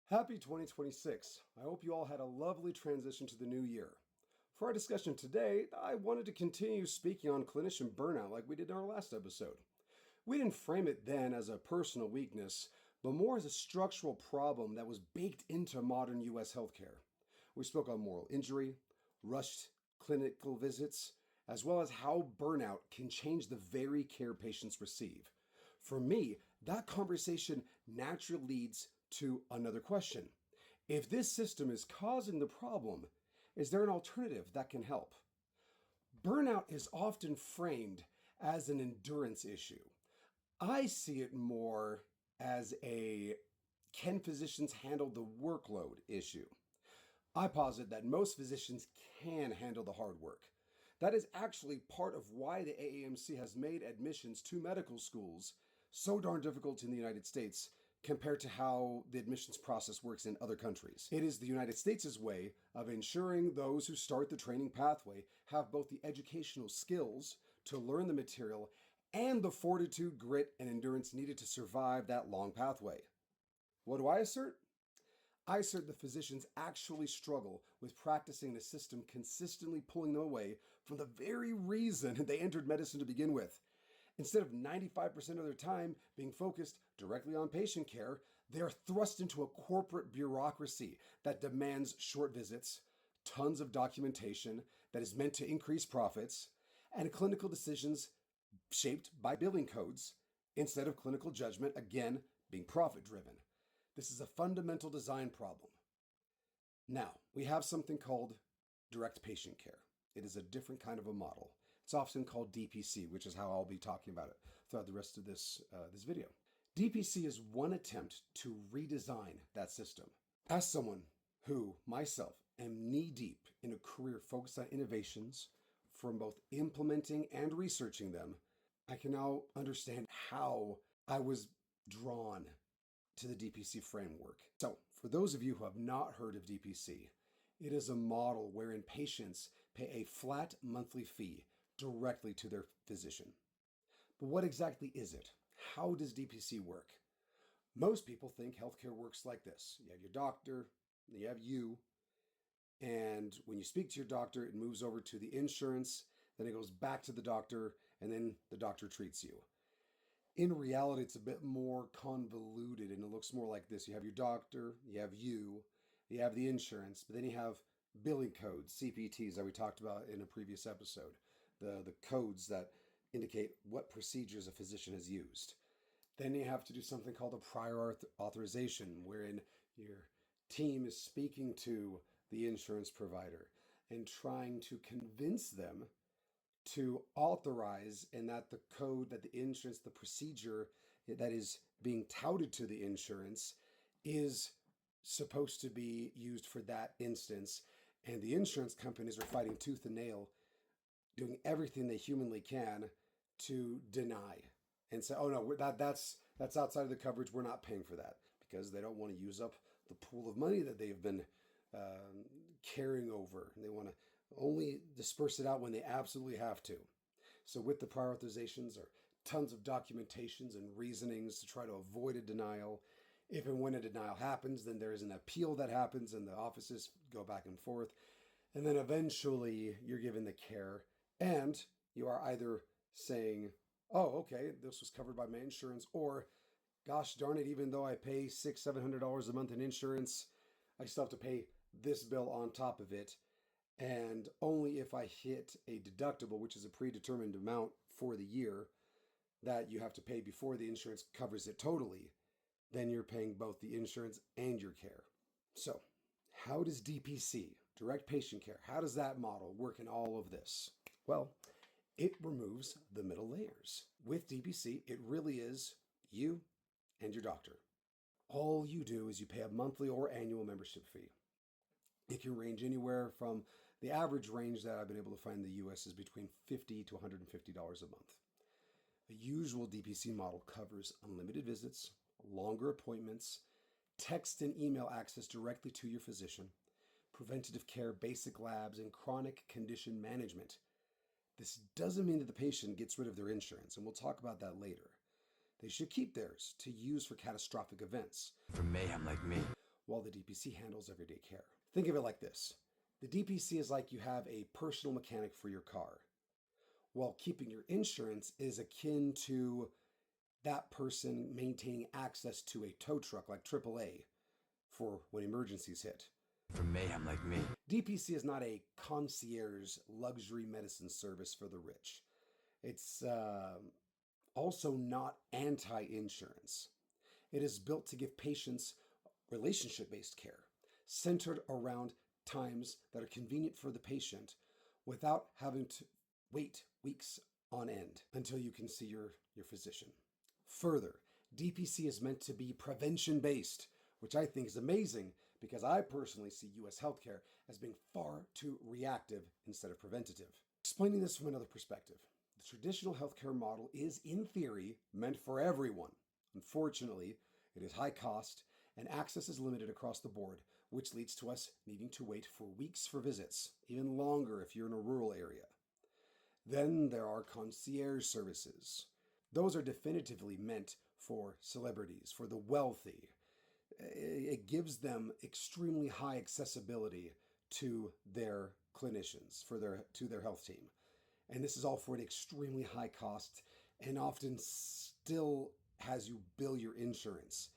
Happy 2026. I hope you all had a lovely transition to the new year. For our discussion today, I wanted to continue speaking on clinician burnout like we did in our last episode. We didn't frame it then as a personal weakness, but more as a structural problem that was baked into modern US healthcare. We spoke on moral injury, rushed clinical visits, as well as how burnout can change the very care patients receive. For me, that conversation naturally leads to another question. If this system is causing the problem, is there an alternative that can help? Burnout is often framed as an endurance issue. I see it more as a can physicians handle the workload issue. I posit that most physicians can handle the hard work. That is actually part of why the AAMC has made admissions to medical schools so darn difficult in the United States compared to how the admissions process works in other countries. It is the United States' way of ensuring those who start the training pathway have both the educational skills to learn the material and the fortitude, grit, and endurance needed to survive that long pathway. What do I assert? I assert the physicians actually struggle with practicing the system consistently pulling them away from the very reason they entered medicine to begin with. Instead of 95% of their time being focused directly on patient care, they are thrust into a corporate bureaucracy that demands short visits, tons of documentation that is meant to increase profits, and clinical decisions shaped by billing codes instead of clinical judgment, again, being profit-driven. This is a fundamental design problem. Now, we have something called direct patient care. It is a different kind of a model. It's often called DPC, which is how I'll be talking about it throughout the rest of this video. DPC is one attempt to redesign that system. As someone who, myself, am knee-deep in a career focused on innovations from both implementing and researching them, I can now understand how I was drawn to the DPC framework. So, for those of you who have not heard of DPC, it is a model wherein patients pay a flat monthly fee directly to their physician. But what exactly is it? How does DPC work? Most people think healthcare works like this. You have your doctor, you have you, and when you speak to your doctor, it moves over to the insurance, then it goes back to the doctor, and then the doctor treats you. In reality, it's a bit more convoluted and it looks more like this. You have your doctor, you have the insurance, but then you have billing codes, CPTs that we talked about in a previous episode. The codes that indicate what procedures a physician has used. Then you have to do something called a prior authorization, wherein your team is speaking to the insurance provider and trying to convince them to authorize and that the code, that the insurance, the procedure that is being touted to the insurance is supposed to be used for that instance. And the insurance companies are fighting tooth and nail, doing everything they humanly can to deny and say, oh no, that's outside of the coverage. We're not paying for that, because they don't want to use up the pool of money that they've been carrying over. They want to only disperse it out when they absolutely have to. So with the prior authorizations are tons of documentations and reasonings to try to avoid a denial. If and when a denial happens, then there is an appeal that happens and the offices go back and forth. And then eventually you're given the care and you are either saying, oh, okay, this was covered by my insurance, or gosh darn it, even though I pay $600-700 a month in insurance, I still have to pay this bill on top of it. And only if I hit a deductible, which is a predetermined amount for the year that you have to pay before the insurance covers it totally, then you're paying both the insurance and your care. So how does DPC, direct patient care, how does that model work in all of this? Well, it removes the middle layers. With DPC, it really is you and your doctor. All you do is you pay a monthly or annual membership fee. It can range anywhere from the average range that I've been able to find in the US is between $50 to $150 a month. A usual DPC model covers unlimited visits, longer appointments, text and email access directly to your physician, preventative care, basic labs, and chronic condition management. This doesn't mean that the patient gets rid of their insurance, and we'll talk about that later. They should keep theirs to use for catastrophic events. For mayhem like me. while the DPC handles everyday care. Think of it like this. The DPC is like you have a personal mechanic for your car, while keeping your insurance is akin to that person maintaining access to a tow truck like AAA for when emergencies hit. For mayhem like me. DPC is not a concierge luxury medicine service for the rich. It's also not anti-insurance. It is built to give patients relationship-based care, centered around times that are convenient for the patient without having to wait weeks on end until you can see your physician. Further, DPC is meant to be prevention-based, which I think is amazing because I personally see U.S. healthcare as being far too reactive instead of preventative. Explaining this from another perspective, the traditional healthcare model is, in theory, meant for everyone. Unfortunately, it is high cost and access is limited across the board, which leads to us needing to wait for weeks for visits, even longer if you're in a rural area. Then there are concierge services. Those are definitively meant for celebrities, for the wealthy. It gives them extremely high accessibility to their clinicians, to their health team. And this is all for an extremely high cost and often still has you bill your insurance,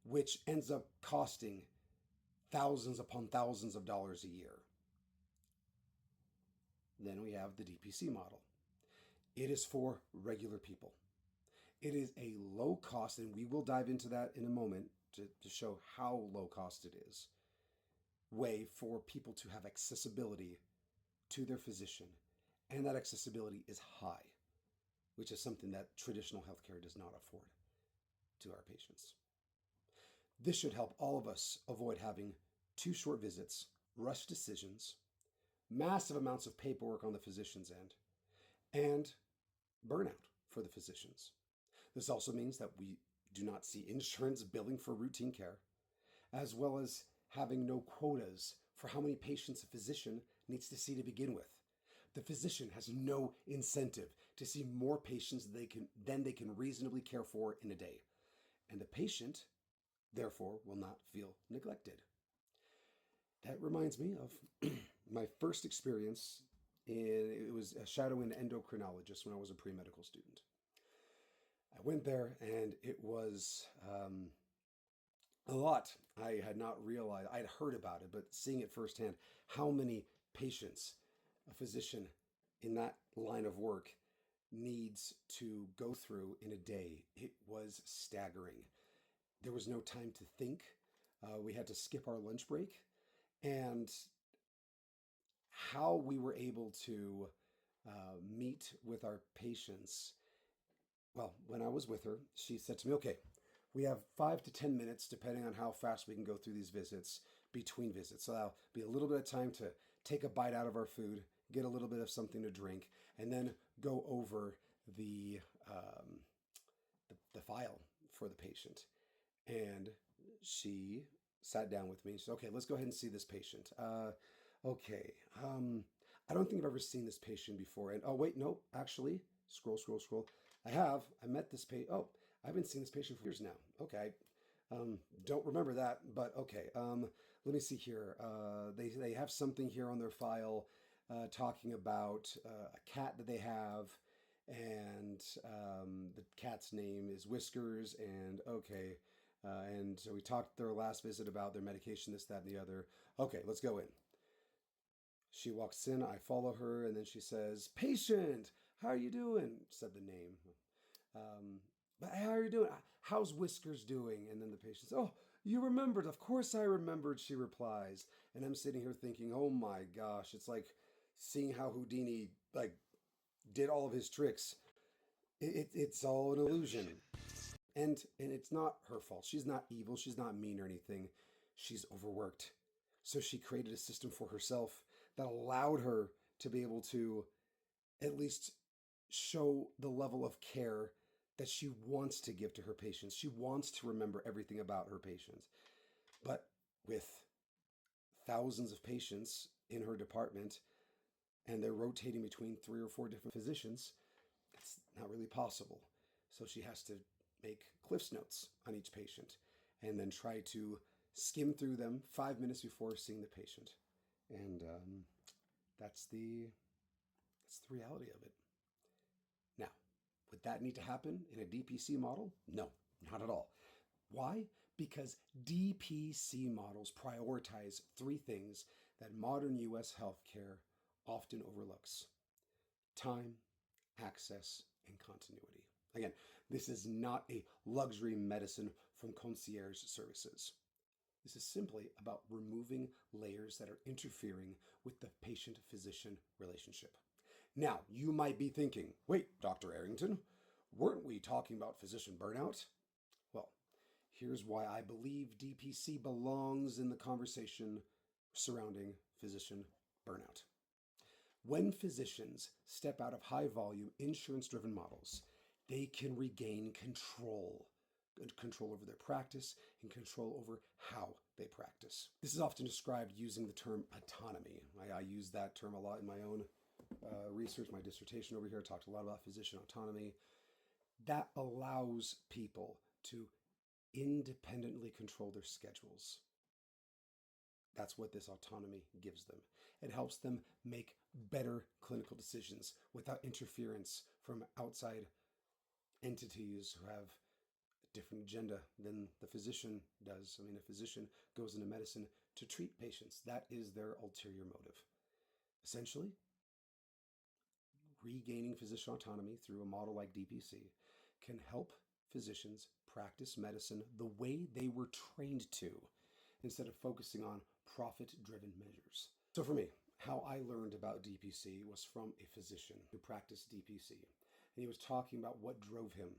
which ends up costing thousands upon thousands of dollars a year. Then we have the DPC model. It is for regular people. It is a low cost, and we will dive into that in a moment to show how low cost it is, way for people to have accessibility to their physician. And that accessibility is high, which is something that traditional healthcare does not afford to our patients. This should help all of us avoid having too short visits, rushed decisions, massive amounts of paperwork on the physician's end, and burnout for the physicians. This also means that we do not see insurance billing for routine care, as well as having no quotas for how many patients a physician needs to see to begin with. The physician has no incentive to see more patients than they can reasonably care for in a day, and the patient, therefore, will not feel neglected. That reminds me of my first experience it was shadowing an endocrinologist when I was a pre-medical student. I went there and it was a lot. I had not realized, I had heard about it, but seeing it firsthand, how many patients a physician in that line of work needs to go through in a day. It was staggering. There was no time to think. We had to skip our lunch break. And how we were able to meet with our patients. Well, when I was with her, she said to me, okay, we have 5 to 10 minutes, depending on how fast we can go through these visits, between visits. So that'll be a little bit of time to take a bite out of our food, get a little bit of something to drink, and then go over the file for the patient. And she sat down with me. She said, okay, let's go ahead and see this patient. Okay. I don't think I've ever seen this patient before. And oh, wait, no, actually, scroll. I met this patient. Oh, I haven't seen this patient for years now. Okay. Don't remember that, but okay. Let me see here. They have something here on their file talking about a cat that they have, and the cat's name is Whiskers, and okay. And so we talked their last visit about their medication, this, that, and the other. Okay, let's go in. She walks in, I follow her, and then she says, patient, how are you doing? Said the name. But how are you doing? How's Whiskers doing? And then the patient says, oh, you remembered. Of course I remembered, she replies. And I'm sitting here thinking, oh my gosh, it's like seeing how Houdini did all of his tricks. It's all an illusion. And it's not her fault. She's not evil. She's not mean or anything. She's overworked. So she created a system for herself that allowed her to be able to at least show the level of care that she wants to give to her patients. She wants to remember everything about her patients. But with thousands of patients in her department, and they're rotating between 3 or 4 different physicians, it's not really possible. So she has to make Cliff's notes on each patient and then try to skim through them 5 minutes before seeing the patient. And that's the reality of it. Now, would that need to happen in a DPC model? No, not at all. Why? Because DPC models prioritize three things that modern US healthcare often overlooks: time, access, and continuity. Again, this is not a luxury medicine from concierge services. This is simply about removing layers that are interfering with the patient-physician relationship. Now, you might be thinking, wait, Dr. Arrington, weren't we talking about physician burnout? Well, here's why I believe DPC belongs in the conversation surrounding physician burnout. When physicians step out of high-volume, insurance-driven models, they can regain control over their practice and control over how they practice. This is often described using the term autonomy. I use that term a lot in my own research. My dissertation over here talked a lot about physician autonomy. That allows people to independently control their schedules. That's what this autonomy gives them. It helps them make better clinical decisions without interference from outside entities who have a different agenda than the physician does. I mean, a physician goes into medicine to treat patients. That is their ulterior motive. Essentially, regaining physician autonomy through a model like DPC can help physicians practice medicine the way they were trained to, instead of focusing on profit-driven measures. So for me, how I learned about DPC was from a physician who practiced DPC. And he was talking about what drove him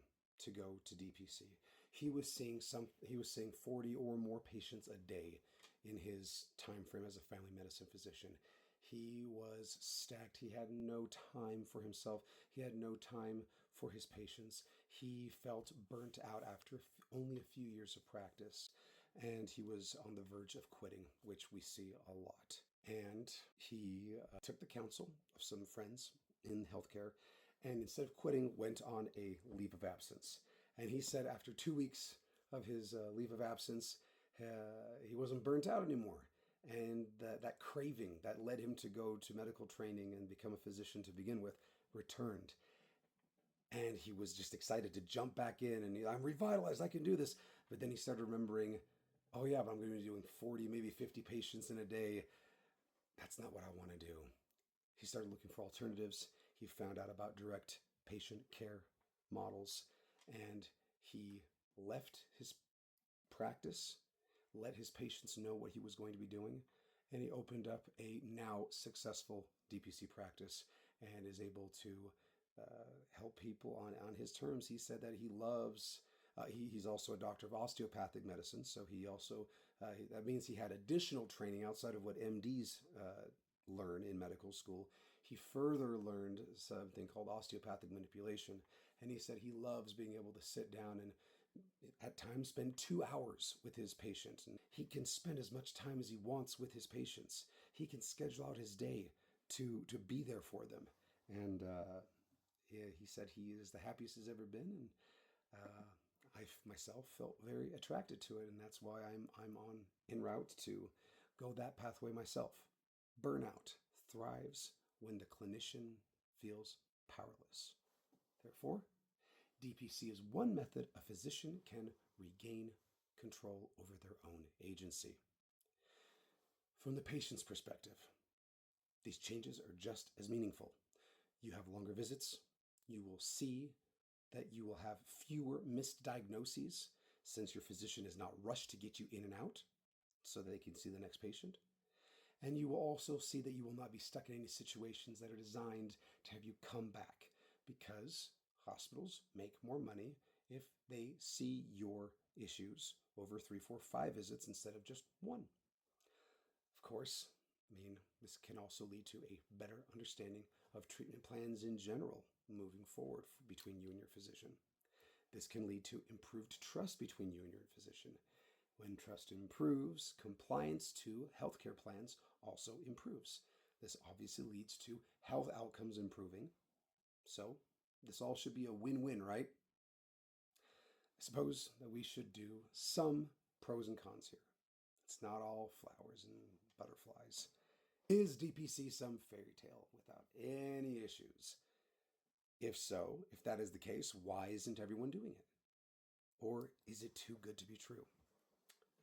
to go to DPC. He was seeing 40 or more patients a day in his time frame as a family medicine physician. He was stacked. He had no time for himself. He had no time for his patients. He felt burnt out after only a few years of practice. And he was on the verge of quitting, which we see a lot. And he took the counsel of some friends in healthcare, and instead of quitting, went on a leave of absence. And he said after 2 weeks of his leave of absence, he wasn't burnt out anymore. And that craving that led him to go to medical training and become a physician to begin with returned. And he was just excited to jump back in, and I'm revitalized, I can do this. But then he started remembering, oh yeah, but I'm going to be doing 40, maybe 50 patients in a day. That's not what I want to do. He started looking for alternatives. He found out about direct patient care models, and he left his practice, let his patients know what he was going to be doing, and he opened up a now successful DPC practice and is able to help people on his terms. He said that he loves, he's also a doctor of osteopathic medicine, so he also, that means he had additional training outside of what MDs learn in medical school. He further learned something called osteopathic manipulation, and he said he loves being able to sit down and at times spend 2 hours with his patient. And he can spend as much time as he wants with his patients. He can schedule out his day to be there for them. And he said he is the happiest he's ever been, and I myself felt very attracted to it, and that's why I'm en route to go that pathway myself. Burnout thrives when the clinician feels powerless. Therefore, DPC is one method a physician can regain control over their own agency. From the patient's perspective, these changes are just as meaningful. You have longer visits. You will see that you will have fewer misdiagnoses, since your physician is not rushed to get you in and out so that they can see the next patient. And you will also see that you will not be stuck in any situations that are designed to have you come back, because hospitals make more money if they see your issues over 3, 4, 5 visits instead of just one. Of course, this can also lead to a better understanding of treatment plans in general moving forward between you and your physician. This can lead to improved trust between you and your physician. When trust improves, compliance to healthcare plans also improves. This obviously leads to health outcomes improving. So this all should be a win-win, right? I suppose that we should do some pros and cons here. It's not all flowers and butterflies. Is DPC some fairy tale without any issues? If so, if that is the case, why isn't everyone doing it? Or is it too good to be true?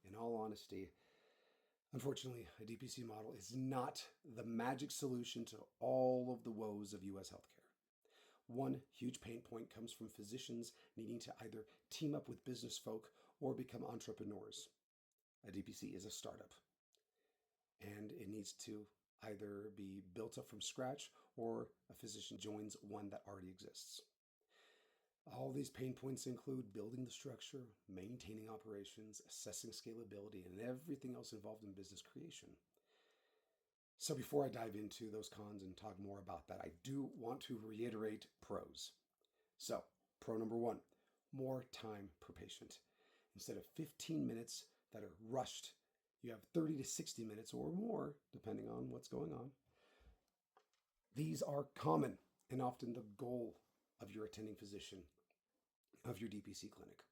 In all honesty, unfortunately, a DPC model is not the magic solution to all of the woes of US healthcare. One huge pain point comes from physicians needing to either team up with business folk or become entrepreneurs. A DPC is a startup, and it needs to either be built up from scratch or a physician joins one that already exists. All these pain points include building the structure, maintaining operations, assessing scalability, and everything else involved in business creation. So before I dive into those cons and talk more about that, I do want to reiterate pros. So, pro number one, more time per patient. Instead of 15 minutes that are rushed, you have 30 to 60 minutes or more, depending on what's going on. These are common and often the goal of your attending physician of your DPC clinic.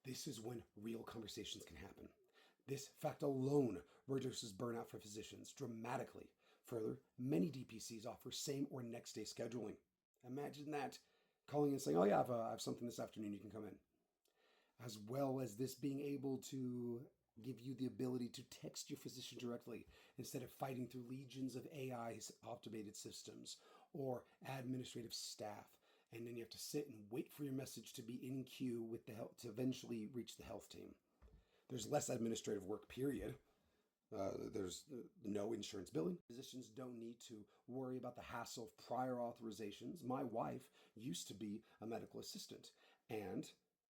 This is when real conversations can happen. This fact alone reduces burnout for physicians dramatically. Further, many DPCs offer same or next day scheduling. Imagine that, calling and saying, oh yeah, I have something this afternoon, you can come in. As well as this being able to give you the ability to text your physician directly instead of fighting through legions of AI's automated systems or administrative staff. And then you have to sit and wait for your message to be in queue with the health to eventually reach the health team. There's less administrative work, period. There's no insurance billing. Physicians don't need to worry about the hassle of prior authorizations. My wife used to be a medical assistant, and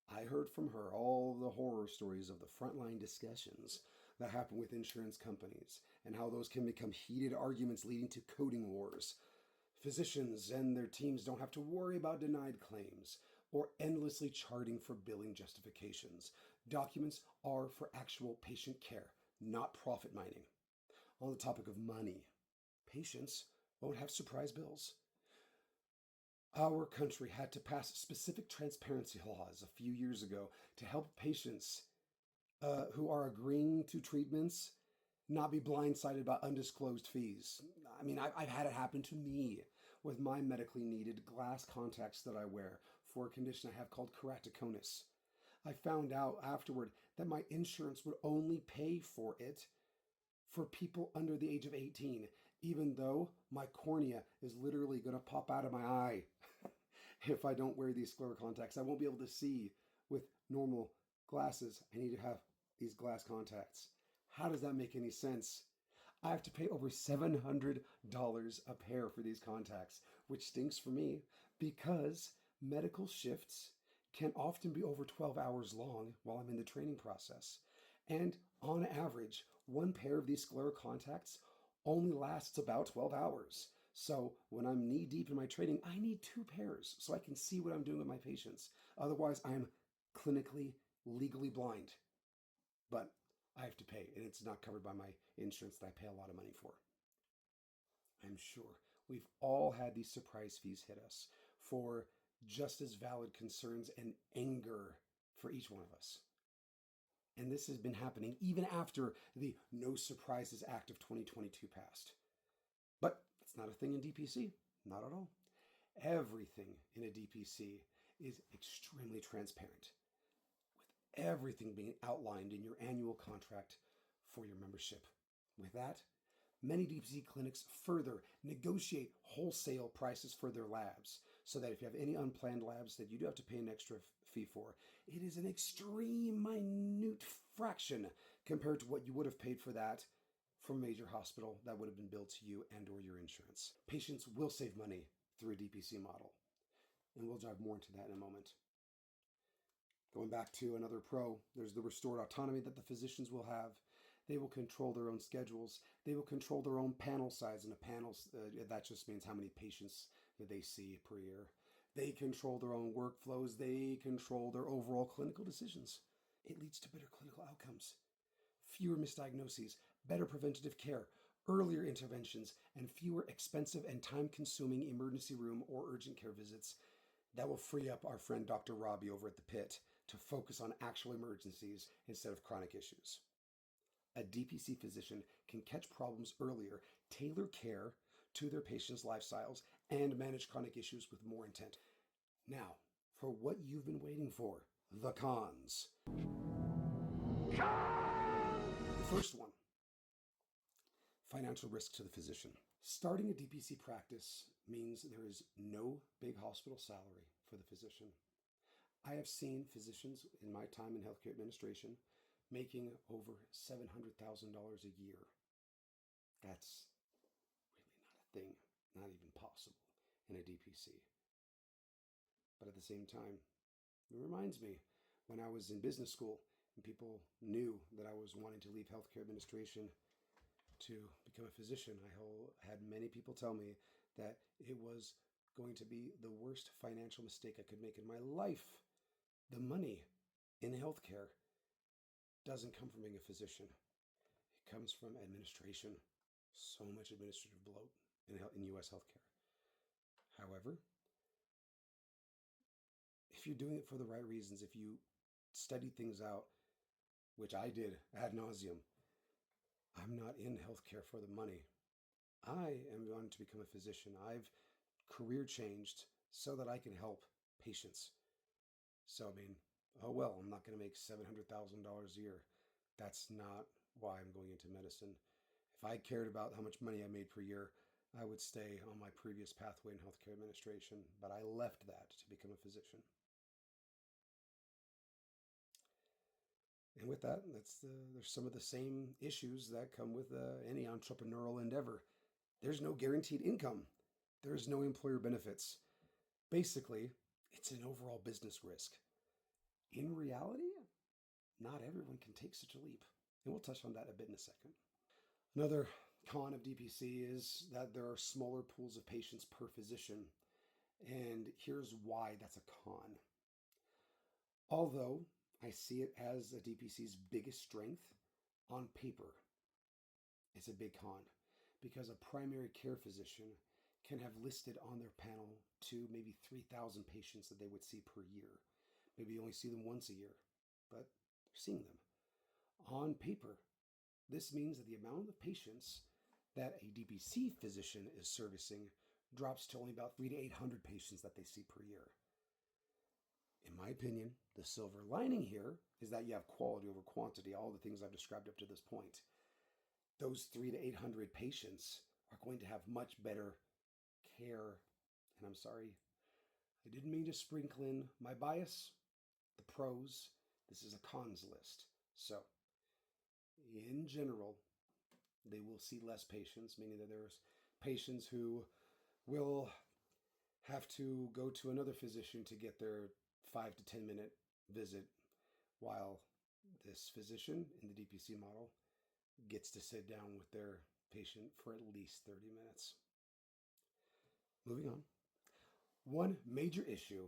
I heard from her all the horror stories of the frontline discussions that happen with insurance companies and how those can become heated arguments leading to coding wars. Physicians and their teams don't have to worry about denied claims or endlessly charting for billing justifications. Documents are for actual patient care, not profit mining. On the topic of money, patients won't have surprise bills. Our country had to pass specific transparency laws a few years ago to help patients who are agreeing to treatments not be blindsided by undisclosed fees. I mean, I've had it happen to me with my medically needed glass contacts that I wear for a condition I have called keratoconus. I found out afterward that my insurance would only pay for it for people under the age of 18, even though my cornea is literally going to pop out of my eye if I don't wear these scleral contacts. I won't be able to see with normal glasses. I need to have these glass contacts. How does that make any sense? I have to pay over $700 a pair for these contacts, which stinks for me because medical shifts can often be over 12 hours long while I'm in the training process. And on average, one pair of these scleral contacts only lasts about 12 hours. So when I'm knee deep in my training, I need two pairs so I can see what I'm doing with my patients. Otherwise, I'm clinically, legally blind. But I have to pay, and it's not covered by my insurance that I pay a lot of money for. I'm sure we've all had these surprise fees hit us for just as valid concerns and anger for each one of us. And this has been happening even after the No Surprises Act of 2022 passed. But it's not a thing in DPC, not at all. Everything in a DPC is extremely transparent, with everything being outlined in your annual contract for your membership. With that, many DPC clinics further negotiate wholesale prices for their labs so that if you have any unplanned labs that you do have to pay an extra fee for, it is an extreme minute fraction compared to what you would have paid for that from a major hospital that would have been billed to you and or your insurance. Patients will save money through a DPC model, and we'll dive more into that in a moment. Going back to another pro, there's the restored autonomy that the physicians will have. They will control their own schedules. They will control their own panel size. And a panel, that just means how many patients that they see per year. They control their own workflows. They control their overall clinical decisions. It leads to better clinical outcomes, fewer misdiagnoses, better preventative care, earlier interventions, and fewer expensive and time-consuming emergency room or urgent care visits. That will free up our friend Dr. Robbie over at the pit to focus on actual emergencies instead of chronic issues. A DPC physician can catch problems earlier, tailor care to their patients' lifestyles, and manage chronic issues with more intent. Now, for what you've been waiting for, the cons. The first one, financial risk to the physician. Starting a DPC practice means there is no big hospital salary for the physician. I have seen physicians in my time in healthcare administration making over $700,000 a year. That's really not a thing, not even possible in a DPC. But at the same time, it reminds me when I was in business school and people knew that I was wanting to leave healthcare administration to become a physician, I had many people tell me that it was going to be the worst financial mistake I could make in my life. The money in healthcare doesn't come from being a physician. It comes from administration. So much administrative bloat in U.S. healthcare. However, if you're doing it for the right reasons, if you study things out, which I did ad nauseum, I'm not in healthcare for the money. I am wanting to become a physician. I've career changed so that I can help patients. So, I'm not going to make $700,000 a year. That's not why I'm going into medicine. If I cared about how much money I made per year, I would stay on my previous pathway in healthcare administration, but I left that to become a physician. And with that, there's some of the same issues that come with any entrepreneurial endeavor. There's no guaranteed income. There's no employer benefits. Basically, it's an overall business risk. In reality, not everyone can take such a leap. And we'll touch on that a bit in a second. Another con of DPC is that there are smaller pools of patients per physician. And here's why that's a con. Although I see it as a DPC's biggest strength, on paper, it's a big con because a primary care physician can have listed on their panel 2, maybe 3,000 patients that they would see per year. Maybe you only see them once a year, but they're seeing them. On paper, this means that the amount of patients that a DPC physician is servicing drops to only about 300 to 800 patients that they see per year. In my opinion, the silver lining here is that you have quality over quantity, all the things I've described up to this point. Those 300 to 800 patients are going to have much better care. And I'm sorry, I didn't mean to sprinkle in my bias, the pros. This is a cons list. So, in general, they will see less patients, meaning that there's patients who will have to go to another physician to get their 5 to 10 minute visit, while this physician in the DPC model gets to sit down with their patient for at least 30 minutes. Moving on. One major issue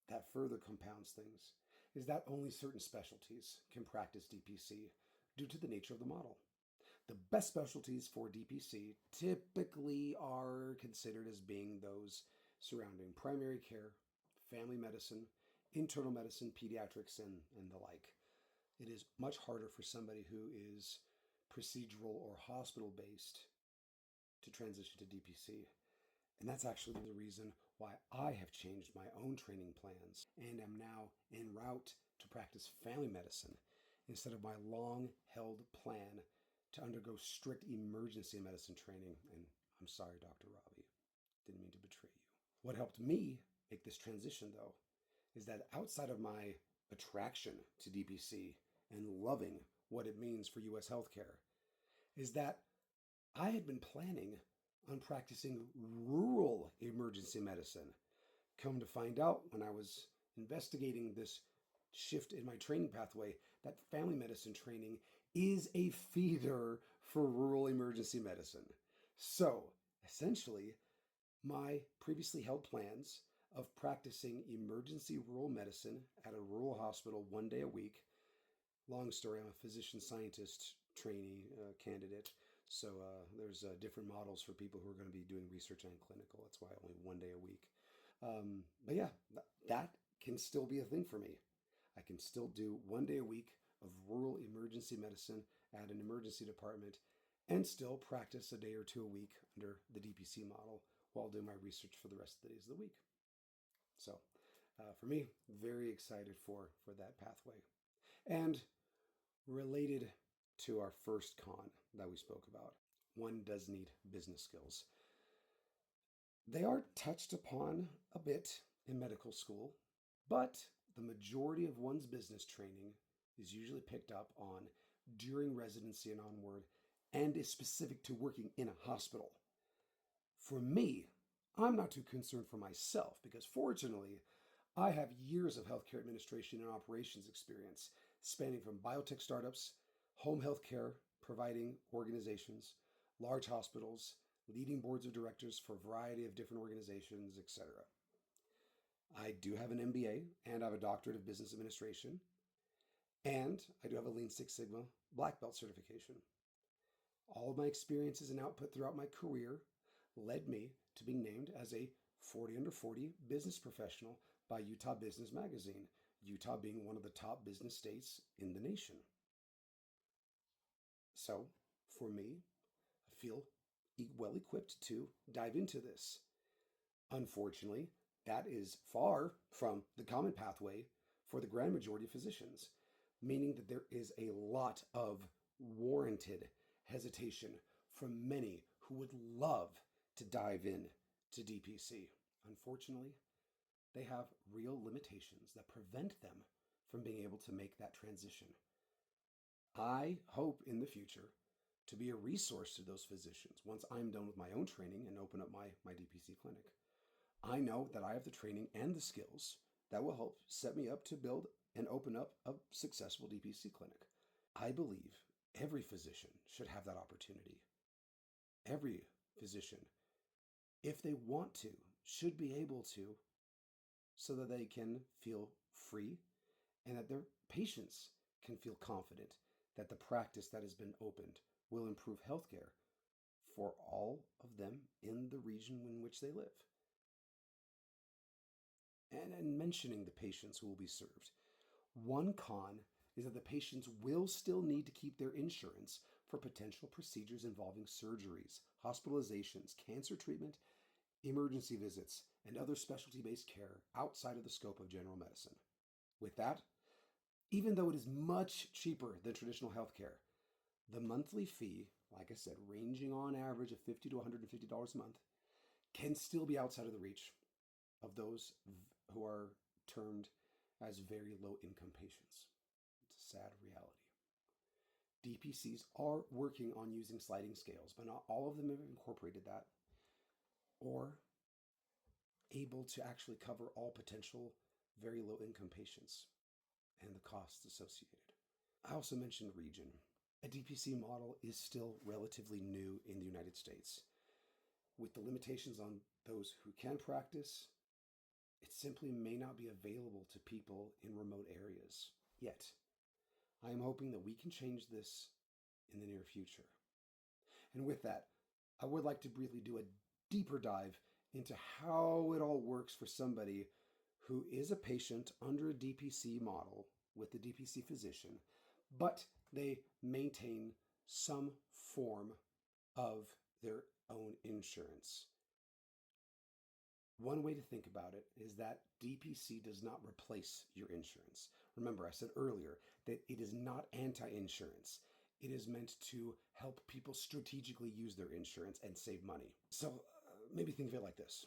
that further compounds things is that only certain specialties can practice DPC due to the nature of the model. The best specialties for DPC typically are considered as being those surrounding primary care, family medicine, internal medicine, pediatrics, and the like. It is much harder for somebody who is procedural or hospital-based to transition to DPC. And that's actually the reason why I have changed my own training plans and am now en route to practice family medicine instead of my long-held plan to undergo strict emergency medicine training. And I'm sorry, Dr. Robbie, didn't mean to betray you. What helped me make this transition, though, is that outside of my attraction to DPC and loving what it means for U.S. healthcare, is that I had been planning on practicing rural emergency medicine. Come to find out, when I was investigating this shift in my training pathway, that family medicine training is a feeder for rural emergency medicine. So, essentially, my previously held plans of practicing emergency rural medicine at a rural hospital 1 day a week. Long story, I'm a physician scientist trainee candidate. So there's different models for people who are going to be doing research and clinical. That's why only 1 day a week. But yeah, that can still be a thing for me. I can still do 1 day a week of rural emergency medicine at an emergency department and still practice a day or two a week under the DPC model while doing my research for the rest of the days of the week. So for me, very excited for that pathway. And related to our first con that we spoke about, one does need business skills. They are touched upon a bit in medical school, but the majority of one's business training is usually picked up on during residency and onward, and is specific to working in a hospital. For me, I'm not too concerned for myself because fortunately, I have years of healthcare administration and operations experience spanning from biotech startups, home healthcare providing organizations, large hospitals, leading boards of directors for a variety of different organizations, etc. I do have an MBA and I have a doctorate of business administration, and I do have a Lean Six Sigma black belt certification. All of my experiences and output throughout my career led me to being named as a 40 under 40 business professional by Utah Business Magazine, Utah being one of the top business states in the nation. So, for me, I feel well equipped to dive into this. Unfortunately, that is far from the common pathway for the grand majority of physicians, meaning that there is a lot of warranted hesitation from many who would love to dive in to DPC. Unfortunately, they have real limitations that prevent them from being able to make that transition. I hope in the future to be a resource to those physicians once I'm done with my own training and open up my DPC clinic. I know that I have the training and the skills that will help set me up to build and open up a successful DPC clinic. I believe every physician should have that opportunity. Every physician, if they want to, should be able to, so that they can feel free and that their patients can feel confident that the practice that has been opened will improve healthcare for all of them in the region in which they live. And mentioning the patients who will be served, one con is that the patients will still need to keep their insurance for potential procedures involving surgeries, hospitalizations, cancer treatment, emergency visits, and other specialty-based care outside of the scope of general medicine. With that, even though it is much cheaper than traditional healthcare, the monthly fee, like I said, ranging on average of $50 to $150 a month, can still be outside of the reach of those who are termed as very low income patients. It's a sad reality. DPCs are working on using sliding scales, but not all of them have incorporated that or able to actually cover all potential very low income patients and the costs associated. I also mentioned region. A DPC model is still relatively new in the United States. With the limitations on those who can practice, it simply may not be available to people in remote areas yet. I am hoping that we can change this in the near future. And with that, I would like to briefly do a deeper dive into how it all works for somebody who is a patient under a DPC model with the DPC physician, but they maintain some form of their own insurance. One way to think about it is that DPC does not replace your insurance. Remember, I said earlier that it is not anti-insurance. It is meant to help people strategically use their insurance and save money. So maybe think of it like this.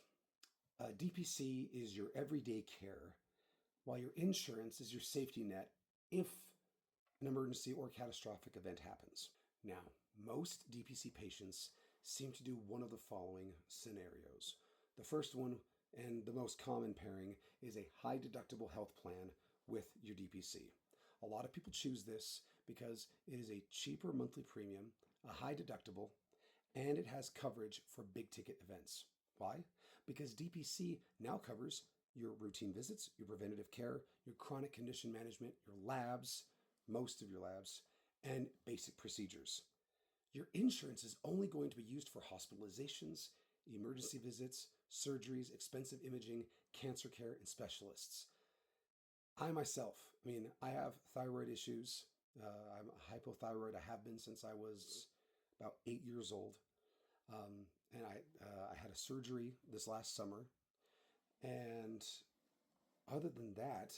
DPC is your everyday care, while your insurance is your safety net if an emergency or catastrophic event happens. Now, most DPC patients seem to do one of the following scenarios. The first one, and the most common pairing, is a high deductible health plan with your DPC. A lot of people choose this because it is a cheaper monthly premium, a high deductible, and it has coverage for big ticket events. Why? Because DPC now covers your routine visits, your preventative care, your chronic condition management, your labs, most of your labs, and basic procedures. Your insurance is only going to be used for hospitalizations, emergency visits, surgeries, expensive imaging, cancer care, and specialists. I myself, I have thyroid issues. I'm hypothyroid. I have been since I was about 8 years old. And I had a surgery this last summer. And other than that,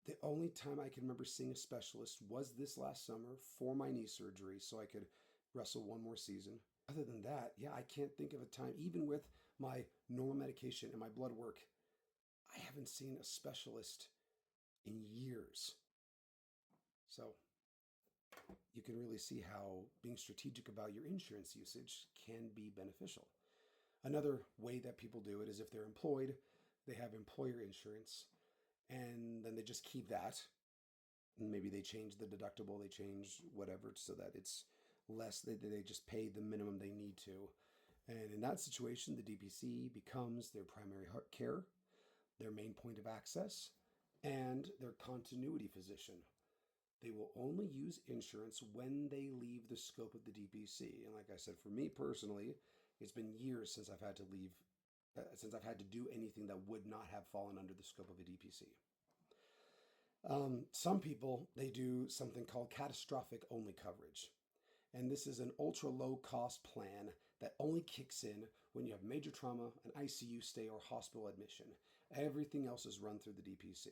the only time I can remember seeing a specialist was this last summer for my knee surgery so I could wrestle one more season. Other than that, yeah, I can't think of a time, even with my normal medication and my blood work, I haven't seen a specialist in years. So you can really see how being strategic about your insurance usage can be beneficial. Another way that people do it is if they're employed, they have employer insurance, and then they just keep that. And maybe they change the deductible, they change whatever so that it's less, they just pay the minimum they need to. And in that situation, the DPC becomes their primary care, their main point of access, and their continuity physician. They will only use insurance when they leave the scope of the DPC. And like I said, for me personally, it's been years since I've had to leave, since I've had to do anything that would not have fallen under the scope of a DPC. Some people, they do something called catastrophic only coverage. And this is an ultra low cost plan that only kicks in when you have major trauma, an ICU stay, or hospital admission. Everything else is run through the DPC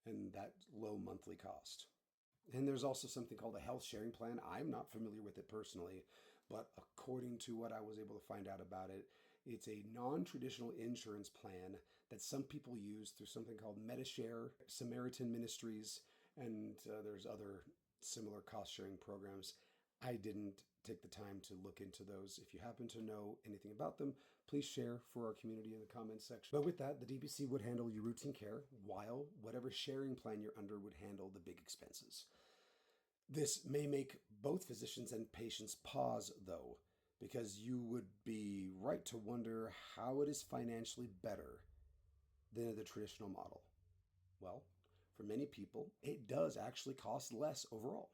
and that low monthly cost. And there's also something called a health sharing plan. I'm not familiar with it personally, but according to what I was able to find out about it, it's a non-traditional insurance plan that some people use through something called MediShare, Samaritan Ministries, and there's other similar cost-sharing programs. I didn't take the time to look into those. If you happen to know anything about them, please share for our community in the comments section. But with that, the DPC would handle your routine care, while whatever sharing plan you're under would handle the big expenses. This may make both physicians and patients pause, though, because you would be right to wonder how it is financially better than the traditional model. Well, for many people, it does actually cost less overall.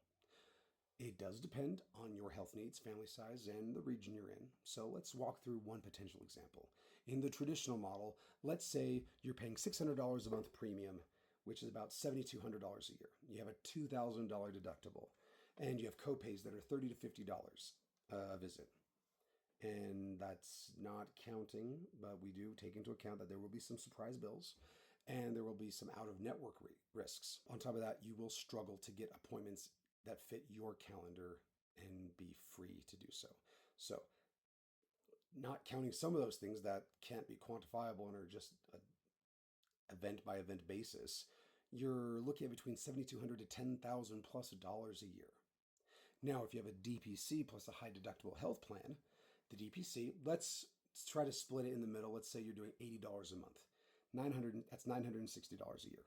It does depend on your health needs, family size, and the region you're in. So let's walk through one potential example. In the traditional model, let's say you're paying $600 a month premium, which is about $7,200 a year. You have a $2,000 deductible, and you have copays that are $30 to $50 a visit. And that's not counting, but we do take into account that there will be some surprise bills and there will be some out-of-network risks. On top of that, you will struggle to get appointments that fit your calendar and be free to do so. So not counting some of those things that can't be quantifiable and are just an event by event basis, you're looking at between $7,200 to $10,000 plus dollars a year. Now, if you have a DPC plus a high deductible health plan, the DPC, let's try to split it in the middle. Let's say you're doing $80 a month. That's $960 a year.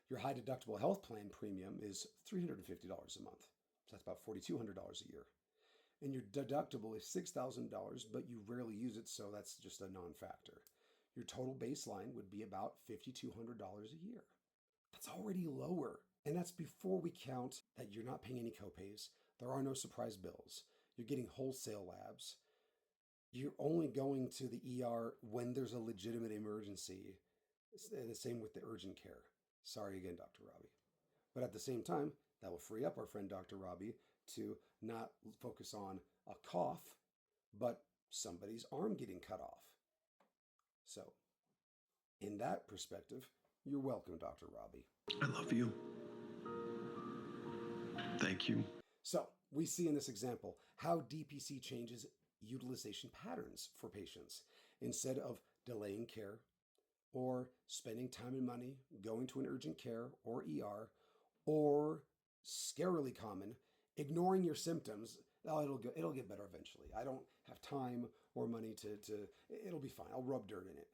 Your high deductible health plan premium is $350 a month. So that's about $4,200 a year. And your deductible is $6,000, but you rarely use it, so that's just a non-factor. Your total baseline would be about $5,200 a year. That's already lower. And that's before we count that you're not paying any copays. There are no surprise bills. You're getting wholesale labs. You're only going to the ER when there's a legitimate emergency. And the same with the urgent care. Sorry again, Dr. Robbie. But at the same time, that will free up our friend Dr. Robbie to not focus on a cough, but somebody's arm getting cut off. So, in that perspective, you're welcome, Dr. Robbie. I love you. Thank you. So, we see in this example how DPC changes utilization patterns for patients. Instead of delaying care or spending time and money going to an urgent care or ER, or scarily common, ignoring your symptoms, it'll get better eventually. I don't have time or money to it'll be fine. I'll rub dirt in it.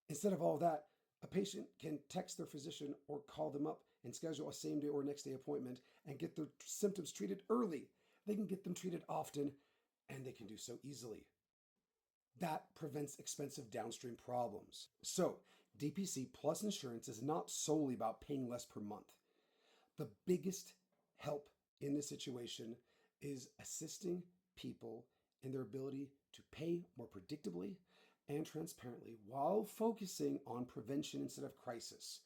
Instead of all that, a patient can text their physician or call them up and schedule a same day or next day appointment and get their symptoms treated early. They can get them treated often, and they can do so easily. That prevents expensive downstream problems. So, DPC plus insurance is not solely about paying less per month. The biggest help in this situation is assisting people in their ability to pay more predictably and transparently while focusing on prevention instead of crisis.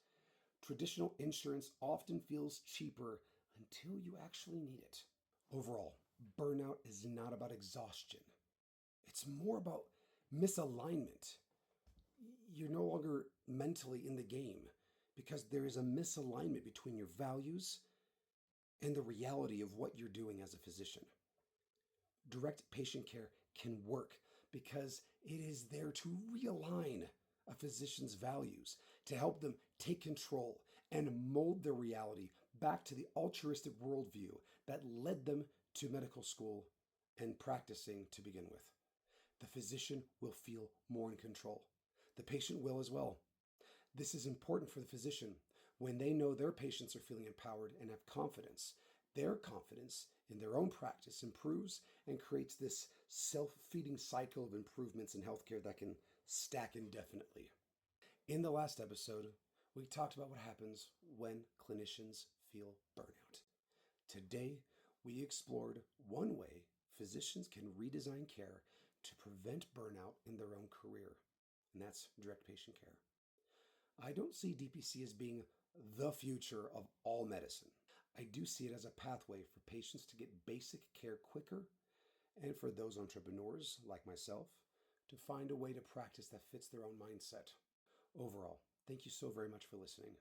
Traditional insurance often feels cheaper until you actually need it. Overall, burnout is not about exhaustion. It's more about misalignment. You're no longer mentally in the game because there is a misalignment between your values and the reality of what you're doing as a physician. Direct patient care can work because it is there to realign a physician's values, to help them take control and mold their reality back to the altruistic worldview that led them to medical school and practicing to begin with. The physician will feel more in control. The patient will as well. This is important for the physician. When they know their patients are feeling empowered and have confidence, their confidence in their own practice improves and creates this self-feeding cycle of improvements in healthcare that can stack indefinitely. In the last episode, we talked about what happens when clinicians feel burnout. Today, we explored one way physicians can redesign care to prevent burnout in their own career, and that's direct patient care. I don't see DPC as being the future of all medicine. I do see it as a pathway for patients to get basic care quicker, and for those entrepreneurs like myself to find a way to practice that fits their own mindset. Overall, thank you so very much for listening.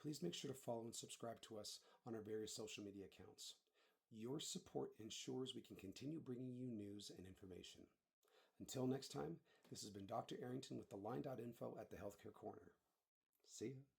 Please make sure to follow and subscribe to us on our various social media accounts. Your support ensures we can continue bringing you news and information. Until next time, this has been Dr. Arrington with TheLine.Info at the Healthcare Corner. See ya.